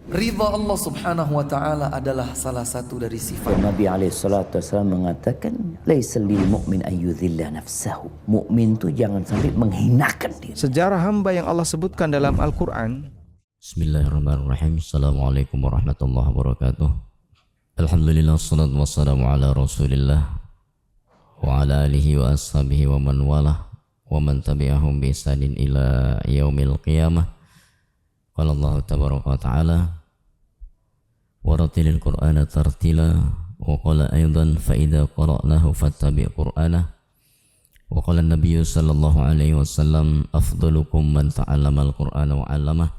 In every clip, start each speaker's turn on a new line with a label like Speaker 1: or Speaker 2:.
Speaker 1: Ridha Allah subhanahu wa ta'ala adalah salah satu dari sifat.
Speaker 2: Nabi SAW mengatakan, laisa lil mu'min ayyudhilla nafsahu. Mukmin itu jangan sampai menghinakan diri.
Speaker 3: Sejarah hamba yang Allah sebutkan dalam Al-Quran.
Speaker 4: Bismillahirrahmanirrahim. Assalamualaikum warahmatullahi wabarakatuh. Alhamdulillah, salatu wassalamu ala rasulillah wa ala alihi wa ashabihi wa man walah wa man tabi'ahum bi ihsanin ila yaumil qiyamah. Qala Allah tabaraka wa ta'ala wa ratilil qur'ana tartila wa qala aydan fa idza qara'nahu fattabi' qur'anah wa qala an-nabiy sallallahu alaihi wasallam afdalukum man ta'allama al-qur'ana wa 'allamah.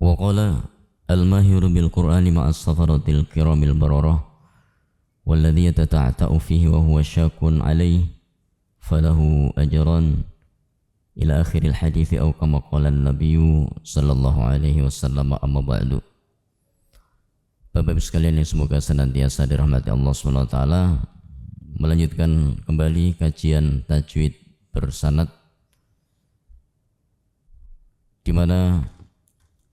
Speaker 4: Wa qala al-mahiru bil qur'ani ma'as safaratil kiramil bararah walladhi yatata'ta'u fihi wa huwa syakun alayhi falahu ajran ila akhiril hadithi aw kama qala an-nabiyyu sallallahu alaihi wasallam. Amma ba'du. Bapak-Ibu sekalian yang semoga senantiasa dirahmati Allah Subhanahu wa taala, melanjutkan kembali kajian tajwid bersanad di mana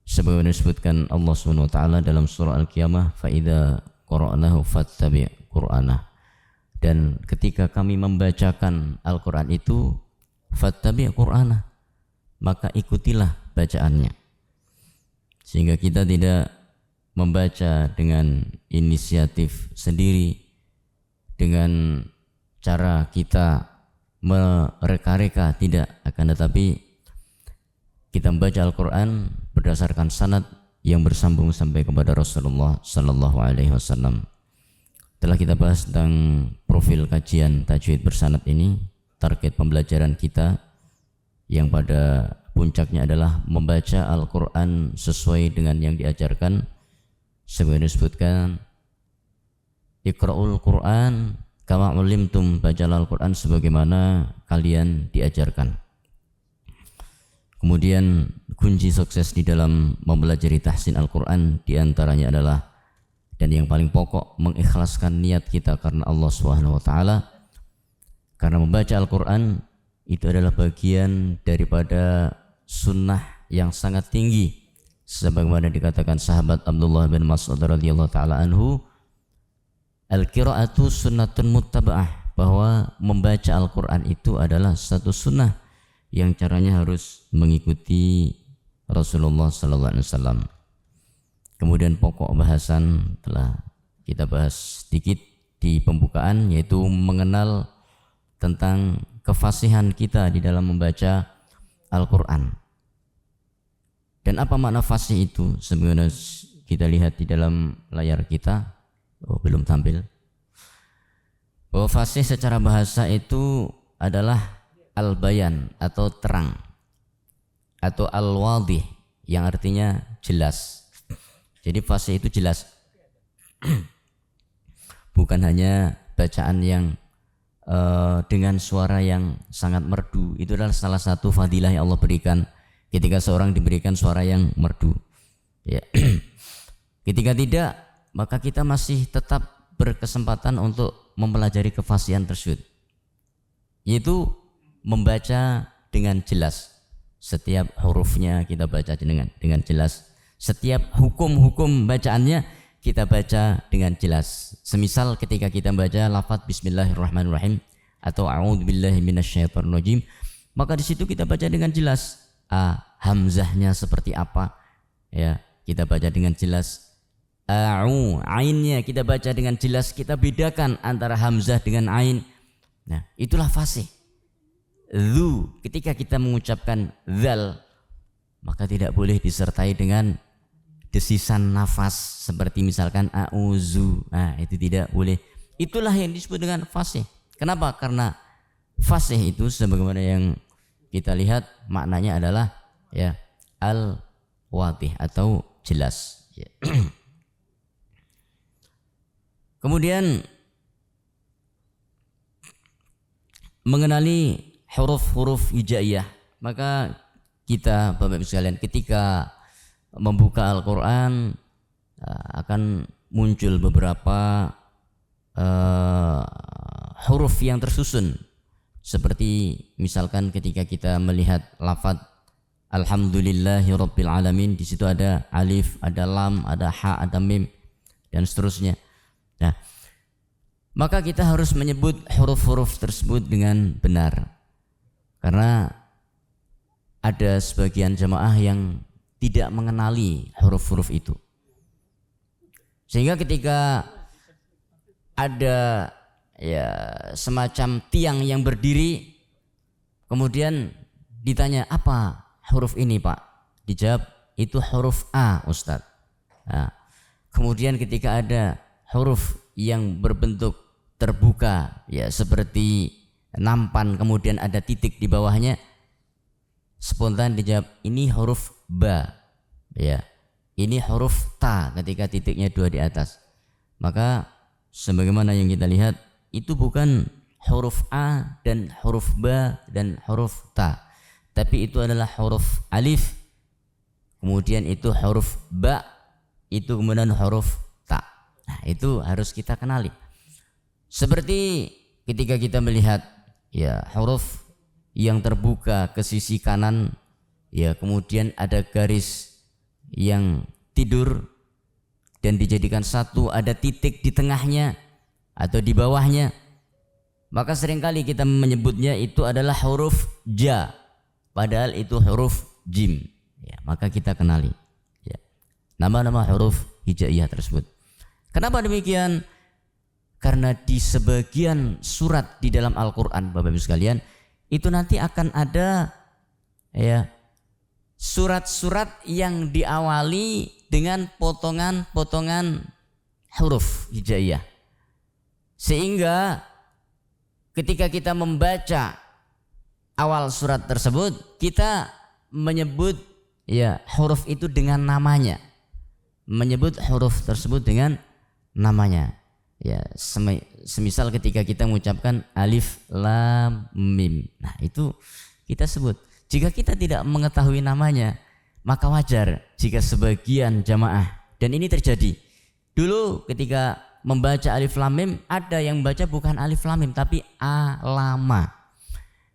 Speaker 4: sebagaimana disebutkan Allah Subhanahu wa taala dalam surah Al-Qiyamah, fa idza qara'nahu fattabi' qur'anah. Dan ketika kami membacakan Al-Qur'an itu, fattabi' qur'anah, maka ikutilah bacaannya. Sehingga kita tidak membaca dengan inisiatif sendiri, dengan cara kita mereka-reka, tidak, akan tetapi kita membaca Al-Quran berdasarkan sanad yang bersambung sampai kepada Rasulullah Sallallahu Alaihi Wasallam. Telah kita bahas tentang profil kajian tajwid bersanad ini, target pembelajaran kita yang pada puncaknya adalah membaca Al-Quran sesuai dengan yang diajarkan. Sebagaimana disebutkan, Iqra'ul Quran kama ulimtum, bacalah Al-Quran sebagaimana kalian diajarkan. Kemudian kunci sukses di dalam mempelajari tahsin Al-Quran diantaranya adalah, dan yang paling pokok, mengikhlaskan niat kita karena Allah Subhanahu wa taala. Karena membaca Al-Quran itu adalah bagian daripada sunnah yang sangat tinggi, sebagaimana dikatakan sahabat Abdullah bin Mas'ud radhiyallahu taala anhu, al-qira'atu sunnatun muttaba'ah, bahwa membaca Al-Quran itu adalah satu sunnah yang caranya harus mengikuti Rasulullah sallallahu alaihi wasallam. Kemudian pokok bahasan telah kita bahas sedikit di pembukaan, yaitu mengenal tentang kefasihan kita di dalam membaca Al-Quran. Dan apa makna fasih itu? Sebagaimana kita lihat di dalam layar kita, belum tampil, bahwa fasih secara bahasa itu adalah al-bayan atau terang, atau al-wadih yang artinya jelas. Jadi fasih itu jelas, bukan hanya bacaan yang dengan suara yang sangat merdu. Itu adalah salah satu fadilah yang Allah berikan ketika seorang diberikan suara yang merdu, ya. Ketika tidak, maka kita masih tetap berkesempatan untuk mempelajari kefasihan tersebut, yaitu membaca dengan jelas. Setiap hurufnya kita baca dengan jelas. Setiap hukum-hukum bacaannya kita baca dengan jelas. Semisal ketika kita baca lafaz Bismillahirrahmanirrahim atau A'udzubillahi minasyaitonirrajim, maka di situ kita baca dengan jelas. Hamzahnya seperti apa, ya, kita baca dengan jelas. Ainnya kita baca dengan jelas. Kita bedakan antara hamzah dengan ain. Nah, itulah fasih. Zu, ketika kita mengucapkan zal, maka tidak boleh disertai dengan desisan nafas seperti misalkan a'uzu. Nah, itu tidak boleh. Itulah yang disebut dengan fasih. Kenapa? Karena fasih itu sebagaimana yang kita lihat maknanya adalah, ya, al-wadih atau jelas, ya. Kemudian mengenali huruf-huruf hijaiyah, maka kita, Bapak-Ibu sekalian, ketika membuka Al-Quran akan muncul beberapa huruf yang tersusun Seperti misalkan ketika kita melihat lafaz Alhamdulillahirabbil alamin, di situ ada alif, ada lam, ada ha, ada mim dan seterusnya. Nah, maka kita harus menyebut huruf-huruf tersebut dengan benar. Karena ada sebagian jamaah yang tidak mengenali huruf-huruf itu. Sehingga ketika ada ya semacam tiang yang berdiri, kemudian ditanya, apa huruf ini Pak? Dijawab, itu huruf A Ustadz. Nah, kemudian ketika ada huruf yang berbentuk terbuka ya seperti nampan, kemudian ada titik di bawahnya, spontan dijawab, ini huruf ba ya, ini huruf ta ketika titiknya 2 di atas. Maka sebagaimana yang kita lihat, itu bukan huruf A dan huruf ba dan huruf ta, tapi itu adalah huruf alif, kemudian itu huruf ba, itu kemudian huruf ta. Nah, itu harus kita kenali. Seperti ketika kita melihat ya huruf yang terbuka ke sisi kanan, ya kemudian ada garis yang tidur dan dijadikan satu, ada titik di tengahnya atau di bawahnya, maka seringkali kita menyebutnya itu adalah huruf ja, padahal itu huruf jim. Ya, maka kita kenali ya nama-nama huruf hijaiyah tersebut. Kenapa demikian? Karena di sebagian surat di dalam Al-Quran, Bapak Ibu sekalian, itu nanti akan ada ya surat-surat yang diawali dengan potongan-potongan huruf hijaiyah. Sehingga ketika kita membaca awal surat tersebut, kita menyebut ya huruf itu dengan namanya, menyebut huruf tersebut dengan namanya. Ya, semisal ketika kita mengucapkan alif lam mim, nah itu kita sebut. Jika kita tidak mengetahui namanya, maka wajar jika sebagian jamaah, dan ini terjadi dulu ketika membaca alif lam mim, ada yang membaca bukan alif lam mim tapi alama.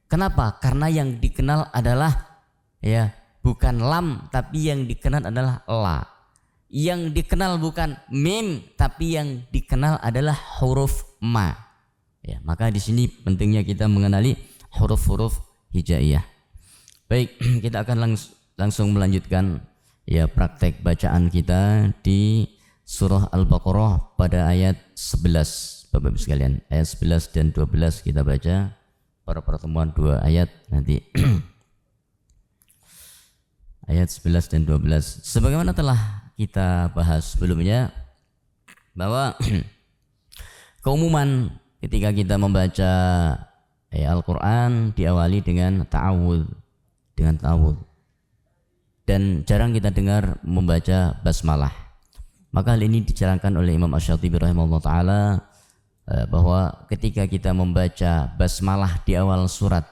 Speaker 4: Kenapa? Karena yang dikenal adalah ya bukan lam, tapi yang dikenal adalah la. Yang dikenal bukan mim, tapi yang dikenal adalah huruf ma. Ya, maka di sini pentingnya kita mengenali huruf-huruf hijaiyah. Baik, kita akan langsung melanjutkan ya praktek bacaan kita di surah Al-Baqarah pada ayat 11, Bapak Ibu sekalian. Ayat 11 dan 12 kita baca pada pertemuan 2 ayat nanti. Ayat 11 dan 12. Sebagaimana telah kita bahas sebelumnya, bahwa keumuman ketika kita membaca Al-Quran diawali dengan ta'awudz, dan jarang kita dengar membaca basmalah. Maka hal ini dijalankan oleh Imam Asy-Syatibi rahimahullah ta'ala, bahwa ketika kita membaca basmalah di awal surat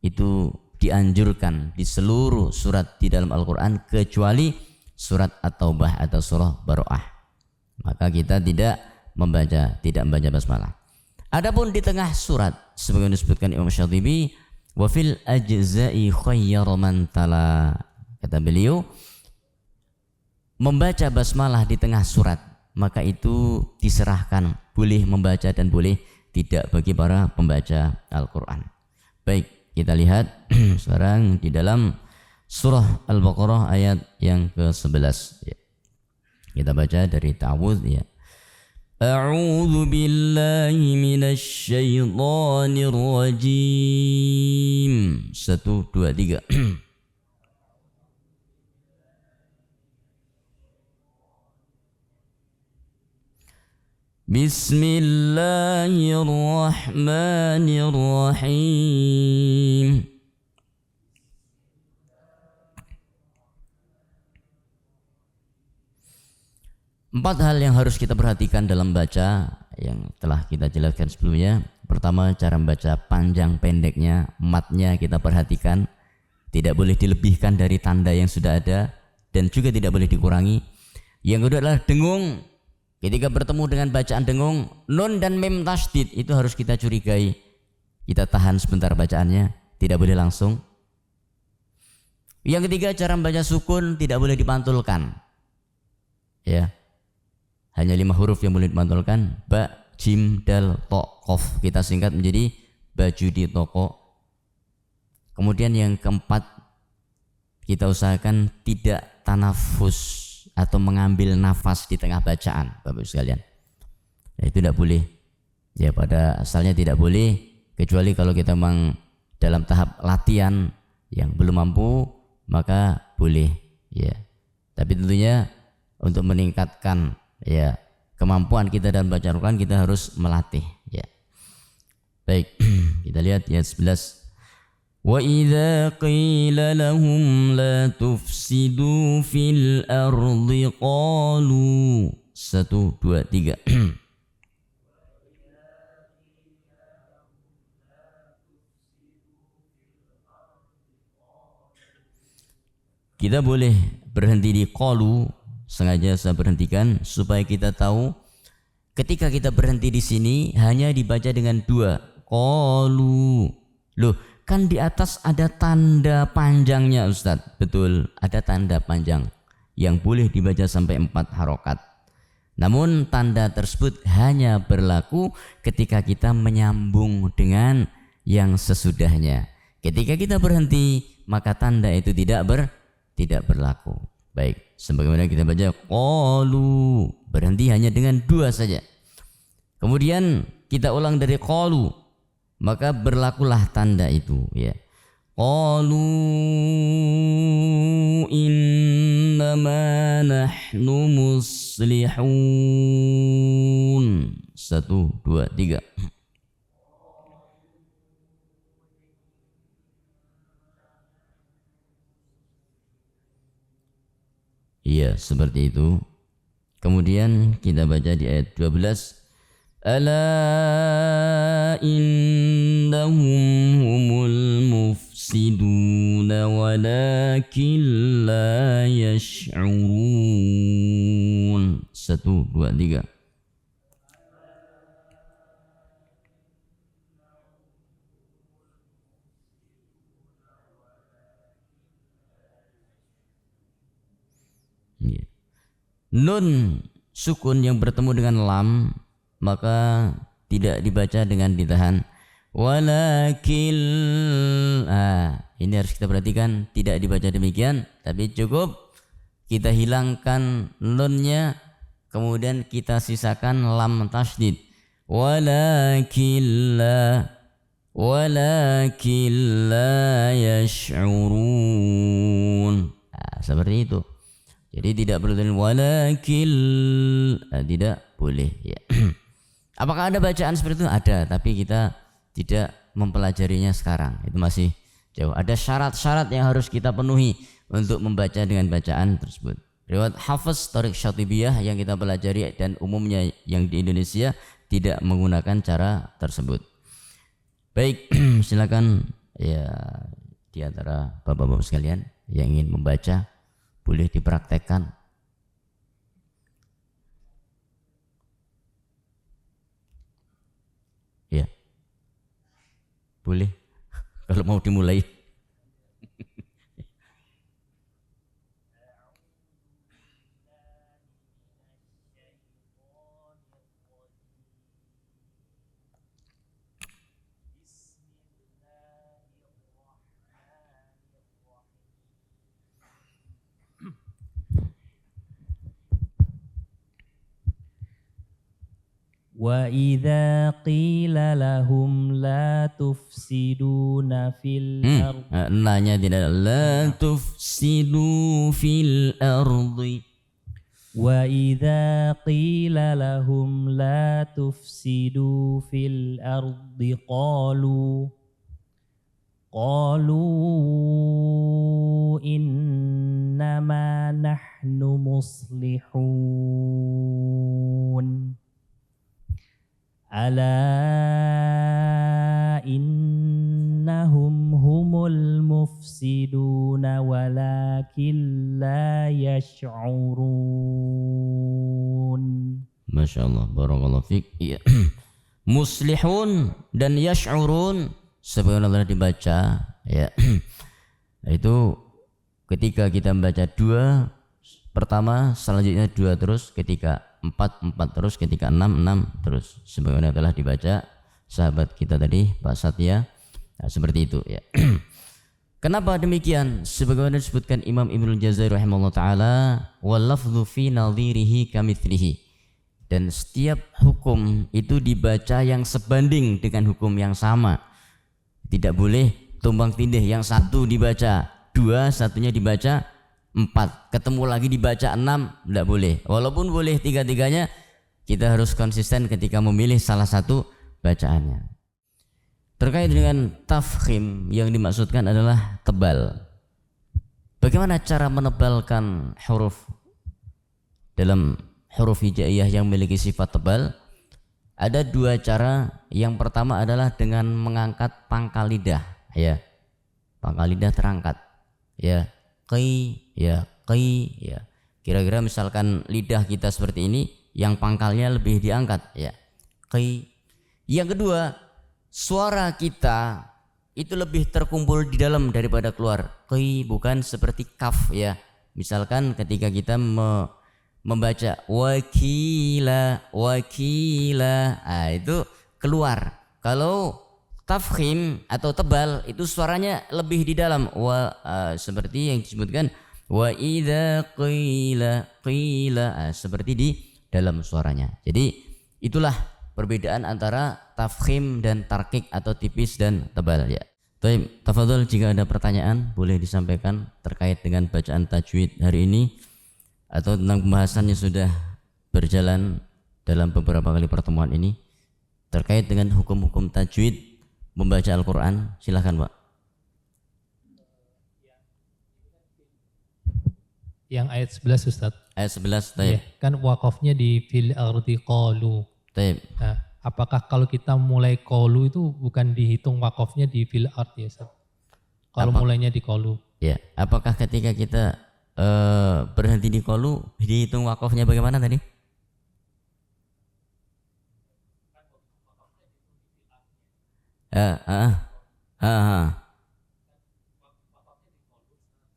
Speaker 4: itu dianjurkan di seluruh surat di dalam Al-Quran kecuali surat At-Taubah atau surah Baroah. Maka kita tidak membaca basmalah. Adapun di tengah surat, sebagaimana disebutkan Imam Syatibi, wa fil ajza'i khayyaru man tala, kata beliau, membaca basmalah di tengah surat, maka itu diserahkan, boleh membaca dan boleh tidak bagi para pembaca Al-Quran. Baik, kita lihat sekarang di dalam surah Al-Baqarah ayat yang ke-11 ya. Kita baca dari ta'awudz ya. A'udzu billahi minasy syaithanir rajim. 1 2 3. Bismillahirrahmanirrahim. Empat hal yang harus kita perhatikan dalam baca yang telah kita jelaskan sebelumnya. Pertama, cara membaca panjang pendeknya, matnya kita perhatikan, tidak boleh dilebihkan dari tanda yang sudah ada dan juga tidak boleh dikurangi. Yang kedua adalah dengung. Ketika bertemu dengan bacaan dengung, nun dan mim tasydid itu harus kita curigai. kita tahan sebentar bacaannya, tidak boleh langsung. Yang ketiga, cara membaca sukun tidak boleh dipantulkan. Ya. Hanya 5 huruf yang boleh dipantulkan, ba, jim, dal, to, kof. Kita singkat menjadi baju di toko. Kemudian yang keempat, kita usahakan tidak tanafus atau mengambil nafas di tengah bacaan, Bapak sekalian. Ya, itu tidak boleh. Ya, pada asalnya tidak boleh, kecuali kalau kita memang dalam tahap latihan yang belum mampu, maka boleh. Ya. Tapi tentunya untuk meningkatkan ya kemampuan kita dalam baca Al-Quran, kita harus melatih. Ya. Baik, kita lihat ayat 11. وَإِذَا قِيلَ لَهُمْ لَا تُفْسِدُوا فِي الْأَرْضِ قَالُوا 1, 2, 3. Kita boleh berhenti di qalu, sengaja saya berhentikan supaya kita tahu ketika kita berhenti di sini hanya dibaca dengan 2, qalu. Loh, kan di atas ada tanda panjangnya Ustadz. Betul, ada tanda panjang yang boleh dibaca sampai 4 harokat. Namun tanda tersebut hanya berlaku ketika kita menyambung dengan yang sesudahnya. Ketika kita berhenti, maka tanda itu tidak berlaku. Baik, sebagaimana kita baca qalu, berhenti hanya dengan 2 saja. Kemudian kita ulang dari qalu, maka berlakulah tanda itu, ya. Qalu innama nahnu muslihun. 1, 2, 3. Iya, seperti itu. Kemudian kita baca di ayat 12. Ala innahum humul mufsiduna walakin la yash'urun. 1, 2, 3. Nun sukun yang bertemu dengan lam maka tidak dibaca dengan ditahan. Walakil, ini harus kita perhatikan, tidak dibaca demikian, tapi cukup kita hilangkan nunnya, kemudian kita sisakan lam tasydid. Walakil la yash'urun. Seperti itu. Jadi tidak perlu dengan walakil, tidak boleh, ya. Apakah ada bacaan seperti itu? Ada, tapi kita tidak mempelajarinya sekarang. Itu masih jauh. Ada syarat-syarat yang harus kita penuhi untuk membaca dengan bacaan tersebut. Riwayat Hafiz Thariq Syatibiyah yang kita pelajari dan umumnya yang di Indonesia tidak menggunakan cara tersebut. Baik, silakan ya di antara bapak-bapak sekalian yang ingin membaca boleh dipraktekkan. Ya, boleh kalau mau dimulai.
Speaker 5: وَإِذَا قِيلَ لَهُمْ لَا تُفْسِدُونَ فِي الْأَرْضِ.
Speaker 4: Nanya tidak, la tufsidu fil ardi.
Speaker 5: وَإِذَا قِيلَ لَهُمْ لَا تُفْسِدُوا فِي الْأَرْضِ قالوا إِنَّمَا نَحْنُ مُصْلِحُونَ. ألا إنهم هم المفسدون ولكن لا يشعرون.
Speaker 4: Masya Allah, barakallahu fiik. Iya. Muslihun dan yash'urun sebagaimana telah dibaca ya. Itu ketika kita membaca 2 pertama, selanjutnya 2 terus, ketika 4 terus, ketika 6 terus, sebagaimana telah dibaca sahabat kita tadi Pak Satya. Nah, seperti itu ya. Kenapa demikian? Sebagaimana disebutkan Imam Ibnu Jazari rahimahullah taala, wal lafdhu fi nadhirihi kamitslihi. Dan setiap hukum itu dibaca yang sebanding dengan hukum yang sama. Tidak boleh tumbang tindih, yang satu dibaca 2, satunya dibaca 4, ketemu lagi dibaca 6, tidak boleh. Walaupun boleh tiga-tiganya, kita harus konsisten ketika memilih salah satu bacaannya. Terkait dengan tafkhim, yang dimaksudkan adalah tebal. Bagaimana cara menebalkan huruf dalam huruf hijaiyah yang memiliki sifat tebal? Ada 2 cara. Yang pertama adalah dengan mengangkat pangkal lidah, ya. Pangkal lidah terangkat, ya. Qi, ya, qi, ya. Kira-kira misalkan lidah kita seperti ini, yang pangkalnya lebih diangkat, ya. Qi. Yang kedua, suara kita itu lebih terkumpul di dalam daripada keluar. Qi, bukan seperti kaf, ya. Misalkan ketika kita membaca wakila, itu keluar. Kalau tafkhim atau tebal itu suaranya lebih di dalam. Seperti yang disebutkan wa idza qila, seperti di dalam suaranya. Jadi itulah perbedaan antara tafkhim dan tarkik atau tipis dan tebal, ya. Baik, tafadhol, jika ada pertanyaan boleh disampaikan terkait dengan bacaan tajwid hari ini atau tentang pembahasan yang sudah berjalan dalam beberapa kali pertemuan ini terkait dengan hukum-hukum tajwid membaca Al-Quran. Silahkan Pak.
Speaker 6: Yang ayat 11 Ustaz.
Speaker 4: Ayat 11 taib.
Speaker 6: Ya, kan wakafnya di fil ardi qalu.
Speaker 4: Taib.
Speaker 6: Nah, apakah kalau kita mulai qalu itu bukan dihitung wakafnya di fil ardi ya Ustaz? Kalau mulainya di qalu.
Speaker 4: Ya, apakah ketika kita berhenti di qalu dihitung wakafnya bagaimana tadi?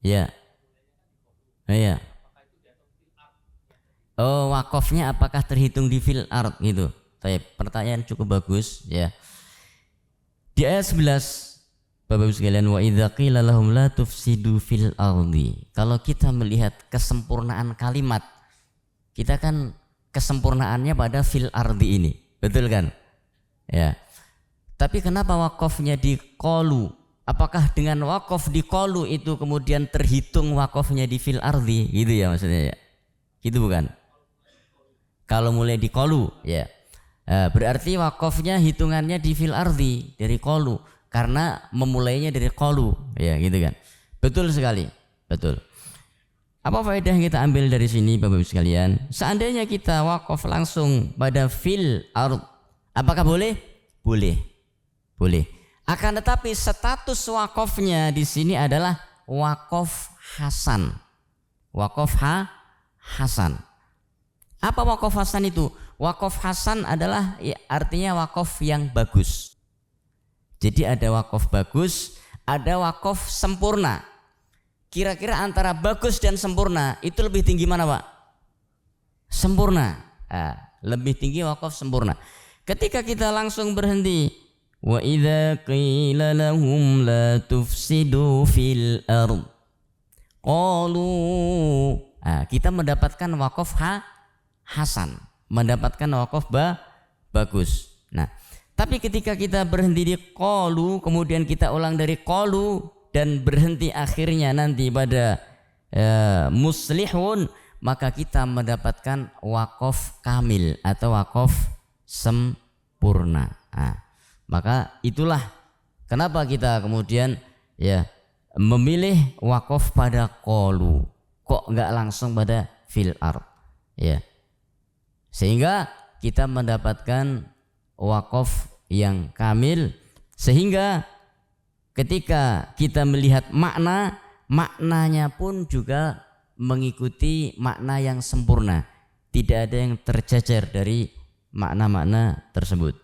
Speaker 4: Ya. Iya. Oh, wakafnya apakah terhitung di fil ard gitu? Pertanyaan cukup bagus, ya. Di ayat 11 Bapak Ibu sekalian, wa idza qila lahum la tufsidu fil ardi. Kalau kita melihat kesempurnaan kalimat, kita kan kesempurnaannya pada fil ardi ini. Betul kan? Ya. Tapi kenapa wakafnya di qalu? Apakah dengan wakaf di qalu itu kemudian terhitung wakafnya di fil ardi? Gitu ya maksudnya ya. Gitu bukan? Kalau mulai di qalu, ya. Berarti wakafnya hitungannya di fil ardi dari qalu karena memulainya dari qalu, ya gitu kan. Betul sekali, betul. Apa faedah yang kita ambil dari sini Bapak Ibu sekalian? Seandainya kita wakaf langsung pada fil ard, apakah boleh? Boleh. Boleh. Akan tetapi status wakafnya di sini adalah wakaf hasan. Wakaf hasan. Apa wakaf hasan itu? Wakaf hasan adalah ya, artinya wakaf yang bagus. Jadi ada wakaf bagus, ada wakaf sempurna. Kira-kira antara bagus dan sempurna itu lebih tinggi mana Pak? Sempurna. Lebih tinggi wakaf sempurna. Ketika kita langsung berhenti, wa idza qila lahum la tufsidu fil ard qalu, kita mendapatkan wakaf hasan, mendapatkan wakaf bagus. Nah, tapi ketika kita berhenti di qalu, kemudian kita ulang dari qalu dan berhenti akhirnya nanti pada muslihun, maka kita mendapatkan wakaf kamil atau wakaf sempurna. Maka itulah kenapa kita kemudian ya memilih wakaf pada qalu, kok enggak langsung pada fil ard, ya. Sehingga kita mendapatkan wakaf yang kamil, sehingga ketika kita melihat maknanya pun juga mengikuti makna yang sempurna, tidak ada yang tercecer dari makna-makna tersebut.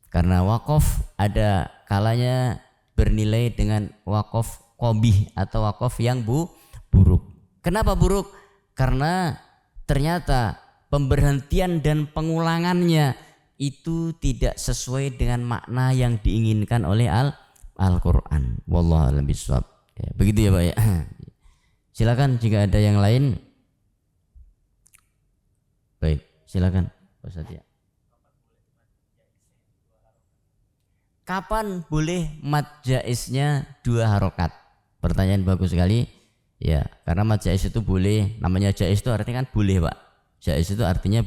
Speaker 4: Karena wakaf ada kalanya bernilai dengan wakaf qabih atau wakaf yang buruk. Kenapa buruk? Karena ternyata pemberhentian dan pengulangannya itu tidak sesuai dengan makna yang diinginkan oleh Al-Quran. Wallahu a'lam bishawab. Ya, begitu ya Pak ya. Silakan jika ada yang lain. Baik, silakan Pak Satya. Kapan boleh mad jaiznya 2 harokat? Pertanyaan bagus sekali. Ya, karena mad jaiz itu boleh. Namanya jaiz itu artinya kan boleh Pak. Jaiz itu artinya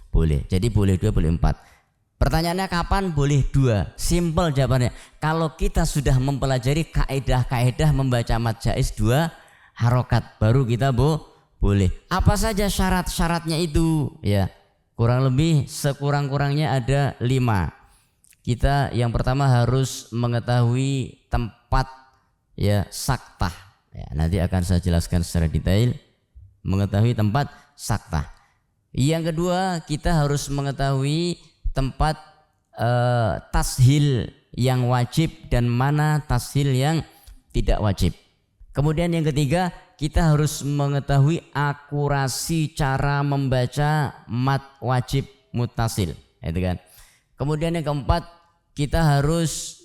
Speaker 4: boleh. Jadi boleh 2, boleh 4. Pertanyaannya kapan boleh 2? Simple jawabannya. Kalau kita sudah mempelajari kaedah-kaedah membaca mad jaiz 2 harokat, baru kita boleh. Apa saja syarat-syaratnya itu? Ya, kurang lebih sekurang-kurangnya ada 5. Kita yang pertama harus mengetahui tempat ya saktah. Ya, nanti akan saya jelaskan secara detail. Mengetahui tempat saktah. Yang kedua, kita harus mengetahui tempat tashil yang wajib dan mana tashil yang tidak wajib. Kemudian yang ketiga, kita harus mengetahui akurasi cara membaca mad wajib muttasil, itu kan. Kemudian yang keempat, kita harus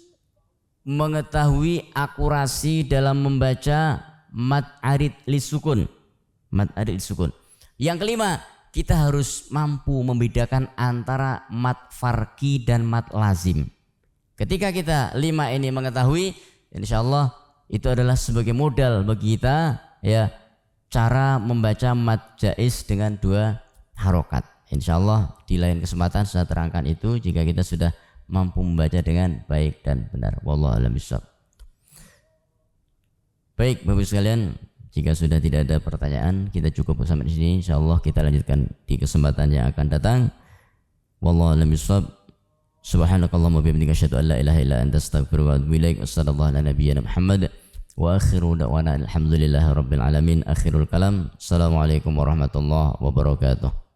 Speaker 4: mengetahui akurasi dalam membaca mad arid lisukun. Mad arid lisukun. Yang kelima, kita harus mampu membedakan antara mad farqi dan mad lazim. Ketika kita 5 ini mengetahui, insyaallah itu adalah sebagai modal bagi kita ya cara membaca mad jaiz dengan 2 harokat. Insyaallah di lain kesempatan saya terangkan itu jika kita sudah mampu membaca dengan baik dan benar. Wallahu a'lam bishawab. Baik Bapak sekalian, jika sudah tidak ada pertanyaan, kita cukup sampai di sini. Insyaallah kita lanjutkan di kesempatan yang akan datang. Wallahu a'lam bishawab. Subhanakallahumma wa bihamdika asyhadu an la ilaha illa anta astaghfiruka wa atubu ilaik. Wassallallahu ala nabiyyina Muhammad wa akhiru da'wana alhamdulillahi rabbil alamin. Akhirul kalam. Assalamualaikum warahmatullahi wabarakatuh.